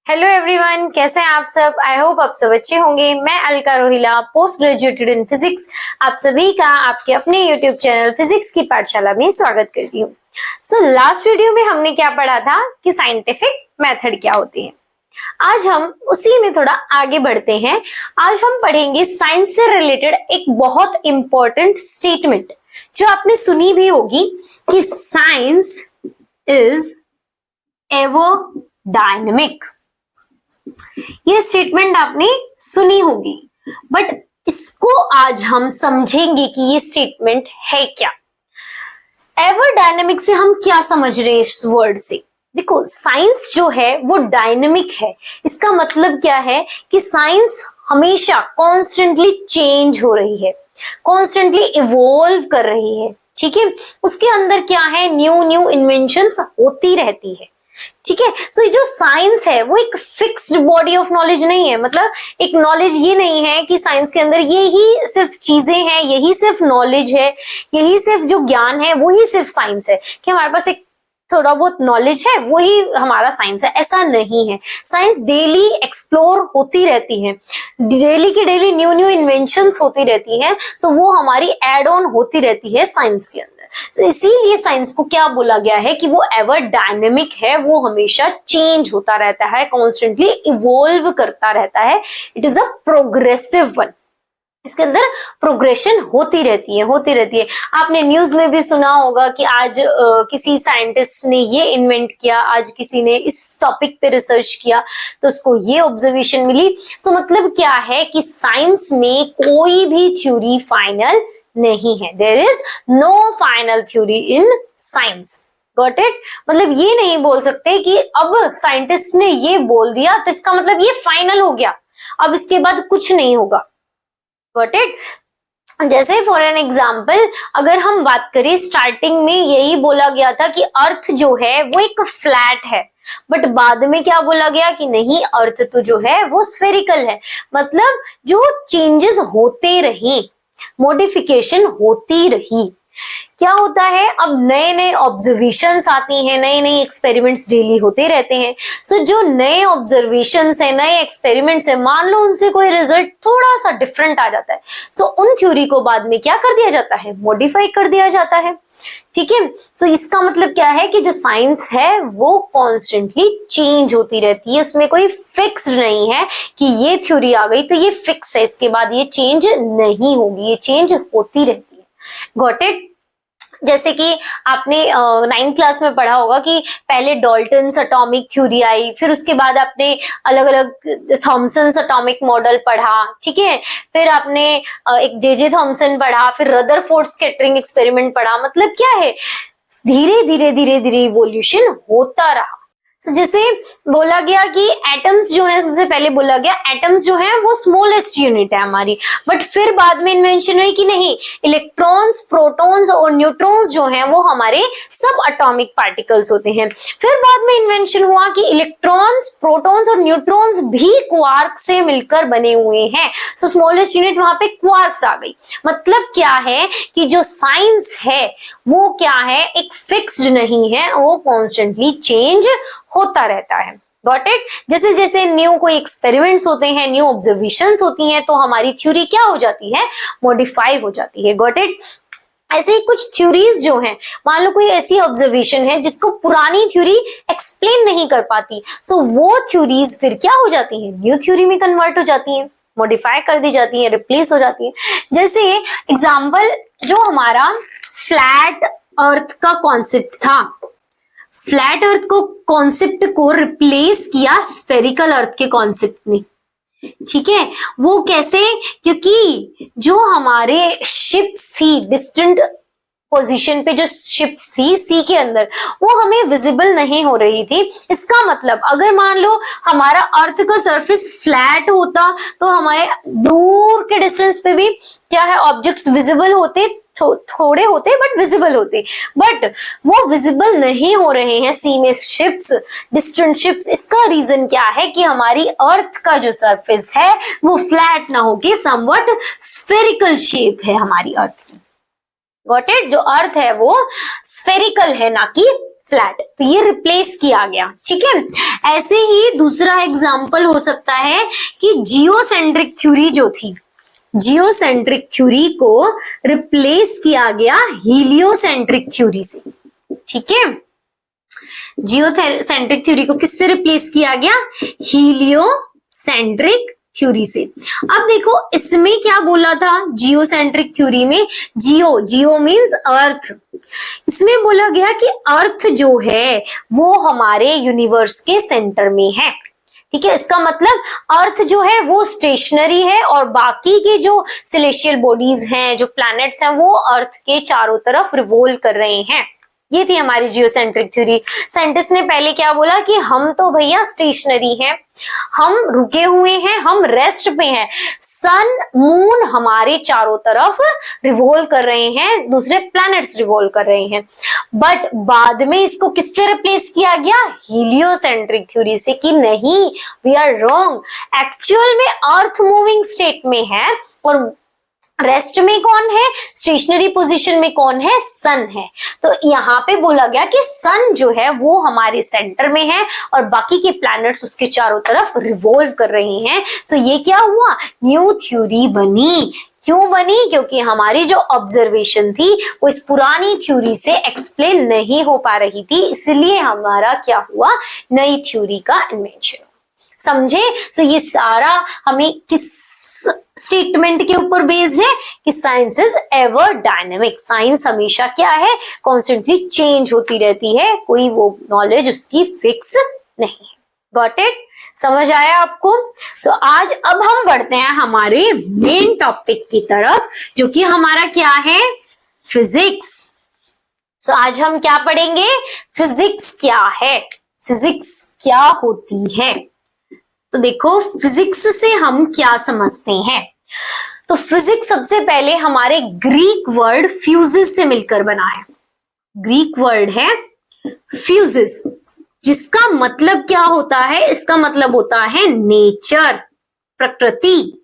Hello everyone, कैसे हैं आप सब। आई होप आप सब अच्छे होंगे। मैं Alka Rohila, post graduated in physics, आप सभी का आपके अपने यूट्यूब चैनल फिजिक्स की पाठशाला में स्वागत करती हूँ। लास्ट वीडियो में हमने क्या पढ़ा था कि साइंटिफिक मेथड क्या होती है। आज हम उसी में थोड़ा आगे बढ़ते हैं। आज हम पढ़ेंगे साइंस से रिलेटेड एक बहुत इंपॉर्टेंट स्टेटमेंट जो आपने सुनी भी होगी कि साइंस इज एवर डायनेमिक। ये स्टेटमेंट आपने सुनी होगी, बट इसको आज हम समझेंगे कि ये स्टेटमेंट है क्या। एवर डायनेमिक से हम क्या समझ रहे हैं इस वर्ड से। देखो, साइंस जो है वो डायनेमिक है। इसका मतलब क्या है कि साइंस हमेशा कॉन्स्टेंटली चेंज हो रही है, कॉन्स्टेंटली इवॉल्व कर रही है। ठीक है, उसके अंदर क्या है, न्यू न्यू इन्वेंशंस होती रहती है। ठीक है, सो जो साइंस है वो एक फिक्स्ड बॉडी ऑफ नॉलेज नहीं है। मतलब एक नॉलेज ये नहीं है कि साइंस के अंदर ये ही सिर्फ चीजें हैं, यही सिर्फ नॉलेज है, यही सिर्फ जो ज्ञान है वही सिर्फ साइंस है, कि हमारे पास एक थोड़ा बहुत नॉलेज है वही हमारा साइंस है। ऐसा नहीं है। साइंस डेली एक्सप्लोर होती रहती है, डेली की डेली न्यू न्यू इन्वेंशंस होती रहती है। सो वो हमारी एड ऑन होती रहती है साइंस के अंदर। तो इसीलिए साइंस को क्या बोला गया है कि वो एवर डायनेमिक है, वो हमेशा चेंज होता रहता है, कॉन्स्टेंटली इवॉल्व करता रहता है। It is a progressive one. इसके अंदर प्रोग्रेशन होती रहती है। आपने न्यूज में भी सुना होगा कि आज किसी साइंटिस्ट ने ये इन्वेंट किया, आज किसी ने इस टॉपिक पे रिसर्च किया तो उसको ये ऑब्जर्वेशन मिली। सो मतलब क्या है कि साइंस में कोई भी थ्योरी फाइनल नहीं है। There is no final theory in science. Got it. मतलब ये नहीं बोल सकते कि अब साइंटिस्ट ने ये बोल दिया तो इसका मतलब ये फाइनल हो गया, अब इसके बाद कुछ नहीं होगा। Got it. जैसे फॉर एन एग्जाम्पल अगर हम बात करें, स्टार्टिंग में यही बोला गया था कि अर्थ जो है वो एक फ्लैट है, बट बाद में क्या बोला गया कि नहीं, अर्थ तो जो है वो स्फेरिकल है। मतलब जो चेंजेस होते रहे, मॉडिफिकेशन होती रही, क्या होता है, अब नए नए ऑब्जर्वेशंस आती हैं, नए नए एक्सपेरिमेंट्स डेली होते रहते हैं। सो जो नए ऑब्जर्वेशंस है, नए एक्सपेरिमेंट्स है, मान लो उनसे कोई रिजल्ट थोड़ा सा डिफरेंट आ जाता है, सो उन थ्योरी को बाद में क्या कर दिया जाता है, मॉडिफाई कर दिया जाता है। ठीक है, सो इसका मतलब क्या है कि जो साइंस है वो कॉन्स्टेंटली चेंज होती रहती है, उसमें कोई फिक्स नहीं है कि ये थ्योरी आ गई तो ये फिक्स है, इसके बाद ये चेंज नहीं होगी, ये चेंज होती रहती है। Got it. जैसे कि आपने 9th क्लास में पढ़ा होगा कि पहले डॉल्टन्स एटॉमिक थ्योरी आई, फिर उसके बाद आपने अलग अलग थॉमसन्स एटॉमिक मॉडल पढ़ा। ठीक है, फिर आपने एक जे थॉमसन पढ़ा, फिर रदरफोर्ड स्कैटरिंग एक्सपेरिमेंट पढ़ा। मतलब क्या है, धीरे धीरे इवोल्यूशन होता रहा। जैसे बोला गया कि एटम्स जो है, सबसे पहले बोला गया एटम्स जो है वो स्मॉलेस्ट यूनिट है हमारी, बट फिर बाद में इन्वेंशन हुई कि नहीं, इलेक्ट्रॉन्स, प्रोटॉन्स और न्यूट्रॉन्स जो हैं वो हमारे सब एटॉमिक पार्टिकल्स होते हैं। फिर बाद में इन्वेंशन हुआ कि इलेक्ट्रॉन्स, प्रोटॉन्स और न्यूट्रॉन्स भी क्वार्क से मिलकर बने हुए हैं। सो स्मॉलेस्ट यूनिट वहां पे क्वार्क्स आ गई। मतलब क्या है कि जो साइंस है वो क्या है, एक फिक्स्ड नहीं है, वो कॉन्स्टेंटली चेंज होता रहता है। Got it. जैसे जैसे न्यू कोई एक्सपेरिमेंट्स होते हैं, न्यू ऑब्जर्वेशंस होती हैं, तो हमारी थ्योरी क्या हो जाती है, मॉडिफाई हो जाती है। Got it. ऐसे ही कुछ थ्योरीज जो हैं, मान लो कोई ऐसी ऑब्जर्वेशन है जिसको पुरानी थ्योरी एक्सप्लेन नहीं कर पाती, सो वो थ्योरीज फिर क्या हो जाती है, न्यू थ्योरी में कन्वर्ट हो जाती है, मॉडिफाई कर दी जाती है, रिप्लेस हो जाती है। जैसे एग्जाम्पल, जो हमारा फ्लैट अर्थ का कॉन्सेप्ट था, फ्लैट अर्थ को कॉन्सेप्ट को रिप्लेस किया स्फेरिकल अर्थ के कॉन्सेप्ट ने। ठीक है, वो कैसे, क्योंकि जो हमारे शिप्स थी डिस्टेंट पोजीशन पे, जो शिप्स थी सी के अंदर, वो हमें विजिबल नहीं हो रही थी। इसका मतलब अगर मान लो हमारा अर्थ का सरफेस फ्लैट होता तो हमारे दूर के डिस्टेंस पे भी क्या है, ऑब्जेक्ट्स विजिबल होते, थोड़े होते बट विजिबल होते, बट वो विजिबल नहीं हो रहे हैं सी में शिप्स, डिस्टेंट शिप्स। इसका रीजन क्या है कि हमारी अर्थ का जो सरफेस है वो फ्लैट ना होके समवट स्फेरिकल शेप है हमारी अर्थ की। Got it. जो अर्थ है वो स्फेरिकल है, ना कि फ्लैट, तो ये रिप्लेस किया गया। ठीक है, ऐसे ही दूसरा एग्जाम्पल हो सकता है कि जियोसेंट्रिक थ्योरी जो थी, जियोसेंट्रिक थ्योरी को रिप्लेस किया गया हीलियोसेंट्रिक थ्योरी से। ठीक है, जियोसेंट्रिक थ्योरी को किससे रिप्लेस किया गया? हीलियोसेंट्रिक थ्योरी से। अब देखो इसमें क्या बोला था जियोसेंट्रिक थ्योरी में, जियो मींस अर्थ। इसमें बोला गया कि अर्थ जो है वो हमारे यूनिवर्स के सेंटर में है। ठीक है, इसका मतलब अर्थ जो है वो स्टेशनरी है और बाकी की जो सेलेस्टियल बॉडीज हैं, जो प्लैनेट्स हैं, वो अर्थ के चारों तरफ रिवॉल्व कर रहे हैं। ये थी हमारी जियोसेंट्रिक थ्योरी। साइंटिस्ट ने पहले क्या बोला कि हम तो भैया स्टेशनरी हैं, हम रुके हुए हैं, हम रेस्ट पे हैं, सन मून हमारे चारों तरफ रिवॉल्व कर रहे हैं, दूसरे प्लैनेट्स रिवॉल्व कर रहे हैं। बट बाद में इसको किससे रिप्लेस किया गया? हीलियोसेंट्रिक थ्योरी से, कि नहीं, वी आर रॉन्ग, एक्चुअल में अर्थ मूविंग स्टेट में है और रेस्ट में कौन है, स्टेशनरी पोजीशन में कौन है, सन है। तो यहाँ पे बोला गया कि सन जो है वो हमारे सेंटर में है और बाकी के प्लैनेट्स उसके चारों तरफ रिवॉल्व कर रहे हैं। सो ये क्या हुआ, न्यू थ्योरी बनी। क्यों बनी? क्योंकि हमारी जो ऑब्जर्वेशन थी वो इस पुरानी थ्योरी से एक्सप्लेन नहीं हो पा रही थी, इसलिए हमारा क्या हुआ, नई थ्योरी का इन्वेंशन। समझे? सो ये सारा हमें किस स्टेटमेंट के ऊपर बेस्ड है कि science is ever dynamic. Science हमेशा क्या है, कॉन्स्टेंटली चेंज होती रहती है, कोई वो नॉलेज उसकी फिक्स नहीं है। Got it? समझ आया आपको? सो आज अब हम बढ़ते हैं हमारे मेन टॉपिक की तरफ, जो कि हमारा क्या है, फिजिक्स। सो आज हम क्या पढ़ेंगे, फिजिक्स क्या है, फिजिक्स क्या होती है। तो देखो फिजिक्स से हम क्या समझते हैं। तो फिजिक्स सबसे पहले हमारे ग्रीक वर्ड फ्यूजिस से मिलकर बना है। ग्रीक वर्ड है फ्यूजिस, जिसका मतलब क्या होता है, इसका मतलब होता है नेचर, प्रकृति।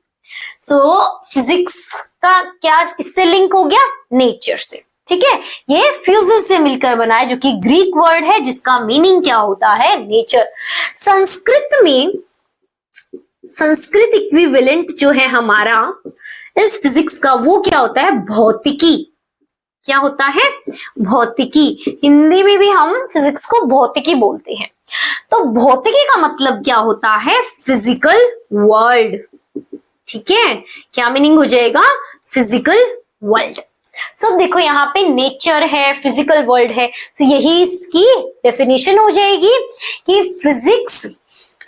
सो फिजिक्स का क्या इससे लिंक हो गया, नेचर से। ठीक है, ये फ्यूजिस से मिलकर बना है, जो कि ग्रीक वर्ड है, जिसका मीनिंग क्या होता है, नेचर। संस्कृत में संस्कृत इक्विवेलेंट जो है हमारा इस फिजिक्स का, वो क्या होता है, भौतिकी। क्या होता है, भौतिकी। हिंदी में भी हम फिजिक्स को भौतिकी बोलते हैं। तो भौतिकी का मतलब क्या होता है, फिजिकल वर्ल्ड। ठीक है, क्या मीनिंग हो जाएगा, फिजिकल वर्ल्ड। सो देखो यहाँ पे नेचर है, फिजिकल वर्ल्ड है, तो यही इसकी डेफिनेशन हो जाएगी कि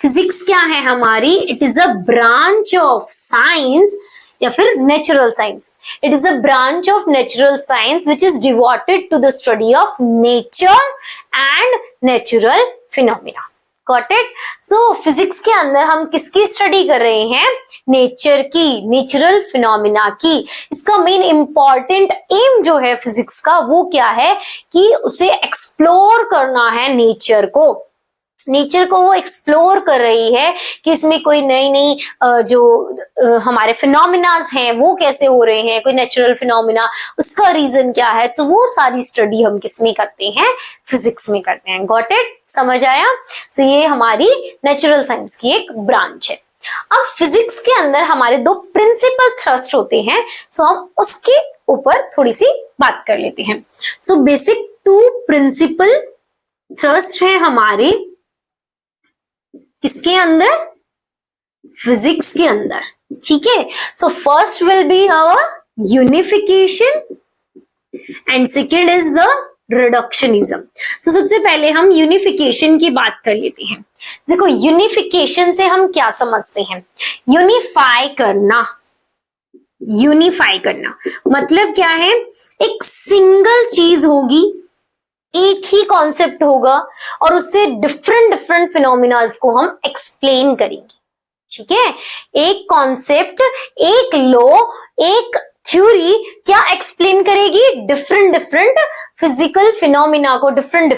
फिजिक्स क्या है हमारी, it is a branch of science या फिर natural science. It is a branch of natural science which is devoted to the study of nature and natural phenomena. Got it? So physics के अंदर हम किसकी study कर रहे हैं, nature की, नेचुरल फिनोमिना की। इसका मेन इंपॉर्टेंट एम जो है फिजिक्स का, वो क्या है कि उसे एक्सप्लोर करना है, नेचर को वो एक्सप्लोर कर रही है कि इसमें कोई नई नई जो हमारे फिनोमिनाज हैं वो कैसे हो रहे हैं, कोई नेचुरल फिनोमिना, उसका रीजन क्या है। तो वो सारी स्टडी हम किसमें करते हैं, फिजिक्स में करते हैं। Got it? समझ आया? सो ये हमारी नेचुरल साइंस की एक ब्रांच है। अब फिजिक्स के अंदर हमारे दो प्रिंसिपल थ्रस्ट होते हैं, सो हम उसके ऊपर थोड़ी सी बात कर लेते हैं। So basic two principle thrust है हमारे किसके अंदर, फिजिक्स के अंदर। ठीक है, so first will be our unification and second is the reductionism. So सबसे पहले हम यूनिफिकेशन की बात कर लेते हैं। देखो यूनिफिकेशन से हम क्या समझते हैं, यूनिफाई करना मतलब क्या है, एक सिंगल चीज होगी, एक ही कॉन्सेप्ट होगा और उससे डिफरेंट फिनोमिनाज को हम एक्सप्लेन करेंगे। ठीक है, एक कॉन्सेप्ट, एक लॉ, एक थ्योरी क्या एक्सप्लेन करेगी, डिफरेंट फिजिकल फिनोमिना को, डिफरेंट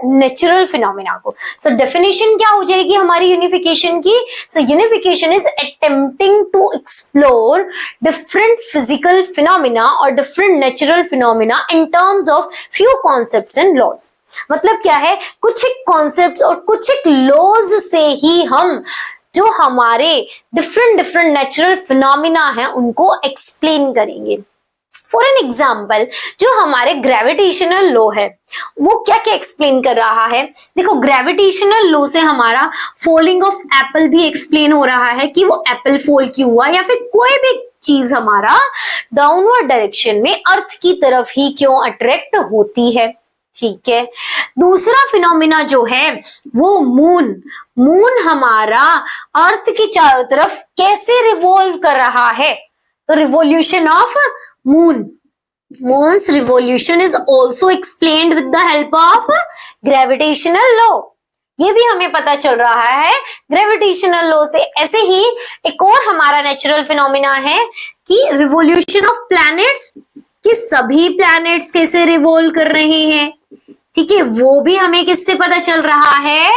नेचुरल फिनोमिना को। सो डेफिनेशन क्या हो जाएगी हमारी यूनिफिकेशन की, so unification is attempting to explore different physical phenomena और different natural phenomena in terms of few concepts and laws. मतलब क्या है, कुछ एक कॉन्सेप्ट्स और कुछ एक लॉज से ही हम जो हमारे डिफरेंट नेचुरल फिनोमिना हैं उनको एक्सप्लेन करेंगे। फॉर एन एग्जाम्पल, जो हमारे ग्रेविटेशनल लॉ है वो क्या क्या एक्सप्लेन कर रहा है। देखो, ग्रेविटेशनल लॉ से हमारा फॉलिंग ऑफ एप्पल भी एक्सप्लेन हो रहा है कि वो एप्पल फॉल क्यों हुआ, या फिर कोई भी चीज हमारा डाउनवर्ड डायरेक्शन में अर्थ की तरफ ही क्यों अट्रैक्ट होती है। ठीक है, दूसरा फिनोमिना जो है वो मून हमारा अर्थ के चारों तरफ कैसे रिवॉल्व कर रहा है। तो revolution of moons revolution is also explained with the help of gravitational law. ये भी हमें पता चल रहा है ग्रेविटेशनल लॉ से। ऐसे ही एक और हमारा नेचुरल फिनोमिना है कि रिवॉल्यूशन ऑफ प्लैनेट्स, कि सभी प्लैनेट्स कैसे रिवॉल्व कर रहे हैं। ठीक है, वो भी हमें किससे पता चल रहा है,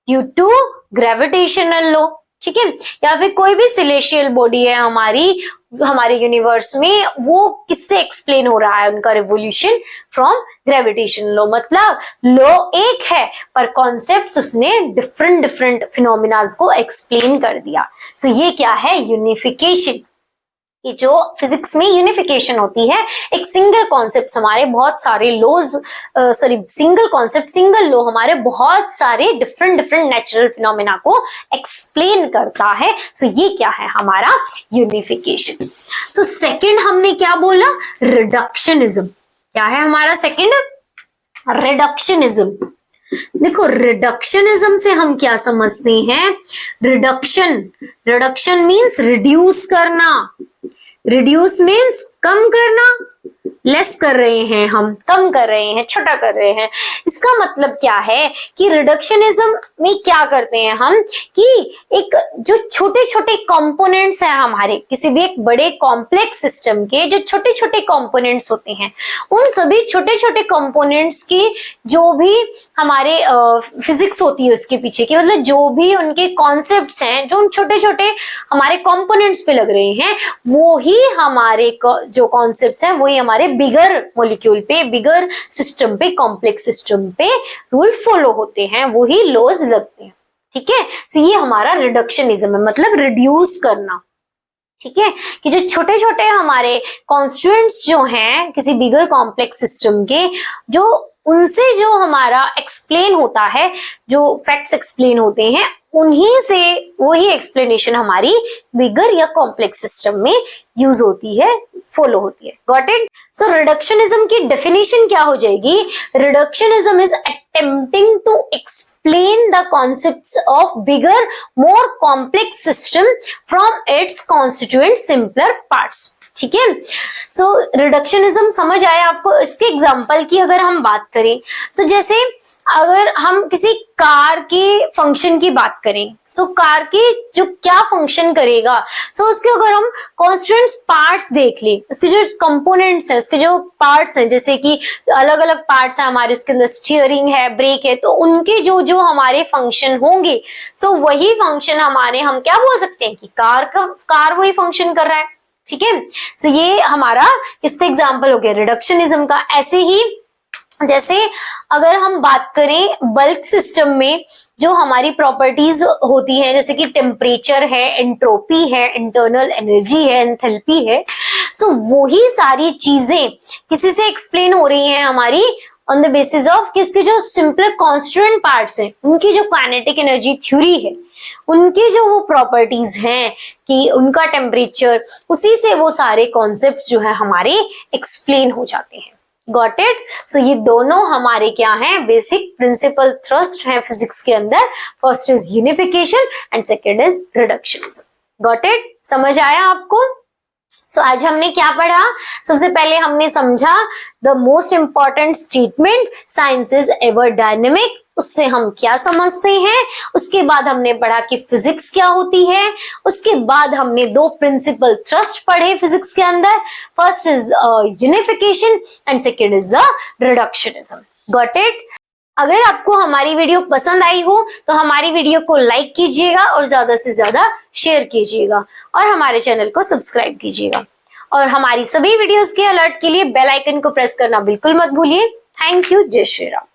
ड्यू टू ग्रेविटेशनल लॉ। ठीक है, या फिर कोई भी सिलेशियल बॉडी है हमारे यूनिवर्स में, वो किससे एक्सप्लेन हो रहा है उनका रिवोल्यूशन, फ्रॉम ग्रेविटेशन लॉ। मतलब लॉ एक है पर कॉन्सेप्ट्स उसने डिफरेंट फिनोमिनाज को एक्सप्लेन कर दिया। सो ये क्या है, यूनिफिकेशन। कि जो फिजिक्स में यूनिफिकेशन होती है, एक सिंगल कॉन्सेप्ट हमारे बहुत सारे लॉज सिंगल लॉ हमारे बहुत सारे डिफरेंट नेचुरल फिनोमेना को एक्सप्लेन करता है। सो ये क्या है हमारा यूनिफिकेशन। सो सेकंड हमने क्या बोला, रिडक्शनिज्म। क्या है हमारा सेकंड, रिडक्शनिज्म। देखो, रिडक्शनिज्म से हम क्या समझते हैं, रिडक्शन मीन्स रिड्यूस करना, रिड्यूस मीन्स कम करना, लेस कर रहे हैं हम, कम कर रहे हैं, छोटा कर रहे हैं। इसका मतलब क्या है कि रिडक्शनिज्म में क्या करते हैं हम, कि एक जो छोटे छोटे कंपोनेंट्स हैं हमारे किसी भी एक बड़े कॉम्प्लेक्स सिस्टम के, जो छोटे छोटे कंपोनेंट्स होते हैं, उन सभी छोटे छोटे कंपोनेंट्स की जो भी हमारे फिजिक्स होती है उसके पीछे की, मतलब जो भी उनके कॉन्सेप्ट्स हैं जो उन छोटे छोटे हमारे कंपोनेंट्स पे लग रहे हैं, वो ही हमारे जो कॉन्सेप्ट्स हैं वही हमारे बिगर मॉलिक्यूल पे, बिगर सिस्टम पे, कॉम्प्लेक्स सिस्टम पे रूल फॉलो होते हैं, वही लॉज लगते हैं। ठीक है, तो ये हमारा रिडक्शनिज्म है, मतलब रिड्यूस करना। ठीक है, कि जो छोटे छोटे हमारे कॉन्स्टिट्यूएंट्स जो हैं किसी बिगर कॉम्प्लेक्स सिस्टम के, जो उनसे जो हमारा एक्सप्लेन होता है, जो फैक्ट्स एक्सप्लेन होते हैं, उन्हीं से वही एक्सप्लेनेशन हमारी बिगर या कॉम्प्लेक्स सिस्टम में यूज होती है, फॉलो होती है। Got it. सो रिडक्शनिज्म की डेफिनेशन क्या हो जाएगी, reductionism is attempting to explain the concepts of bigger, more complex system from its constituent simpler parts। ठीक है, सो रिडक्शनिज्म समझ आया आपको। इसके एग्जांपल की अगर हम बात करें, सो जैसे अगर हम किसी कार के फंक्शन की बात करें, सो कार की जो क्या फंक्शन करेगा, सो उसके अगर हम कॉन्स्टिट्यूएंट्स पार्ट्स देख ले, उसके जो कंपोनेंट्स हैं, उसके जो पार्ट्स हैं, जैसे कि अलग अलग पार्ट्स हैं हमारे, इसके अंदर स्टीयरिंग है, ब्रेक है, तो उनके जो जो हमारे फंक्शन होंगे, सो वही फंक्शन हमारे, हम क्या बोल सकते हैं कि कार वही फंक्शन कर रहा है। ठीक है, सो ये हमारा इसका एग्जाम्पल हो गया रिडक्शनिज्म का। ऐसे ही जैसे अगर हम बात करें बल्क सिस्टम में जो हमारी प्रॉपर्टीज होती हैं, जैसे कि टेम्परेचर है, एंट्रोपी है, इंटरनल एनर्जी है, एंथैल्पी है, सो वही सारी चीजें किसी से एक्सप्लेन हो रही हैं हमारी ऑन द बेसिस ऑफ किसके जो सिंपलर कॉन्स्टिट्यूएंट पार्ट्स हैं, उनकी जो काइनेटिक एनर्जी थ्योरी है, उनकी जो वो प्रॉपर्टीज हैं कि उनका टेम्परेचर, उसी से वो सारे कॉन्सेप्ट्स जो है हमारे एक्सप्लेन हो जाते हैं। Got it. सो ये दोनों हमारे क्या हैं, बेसिक प्रिंसिपल थ्रस्ट है फिजिक्स के अंदर। First is unification and second is reductionism. Got it, समझ आया आपको। सो आज हमने क्या पढ़ा, सबसे पहले हमने समझा the most important statement, science is ever dynamic, उससे हम क्या समझते हैं। उसके बाद हमने पढ़ा कि फिजिक्स क्या होती है। उसके बाद हमने दो प्रिंसिपल थ्रस्ट पढ़े फिजिक्स के अंदर, first is unification and second is the reductionism. Got it. अगर आपको हमारी वीडियो पसंद आई हो तो हमारी वीडियो को लाइक कीजिएगा और ज्यादा से ज्यादा शेयर कीजिएगा और हमारे चैनल को सब्सक्राइब कीजिएगा, और हमारी सभी वीडियोस के अलर्ट के लिए बेल आइकन को प्रेस करना बिल्कुल मत भूलिए। Thank you. जय श्री राम।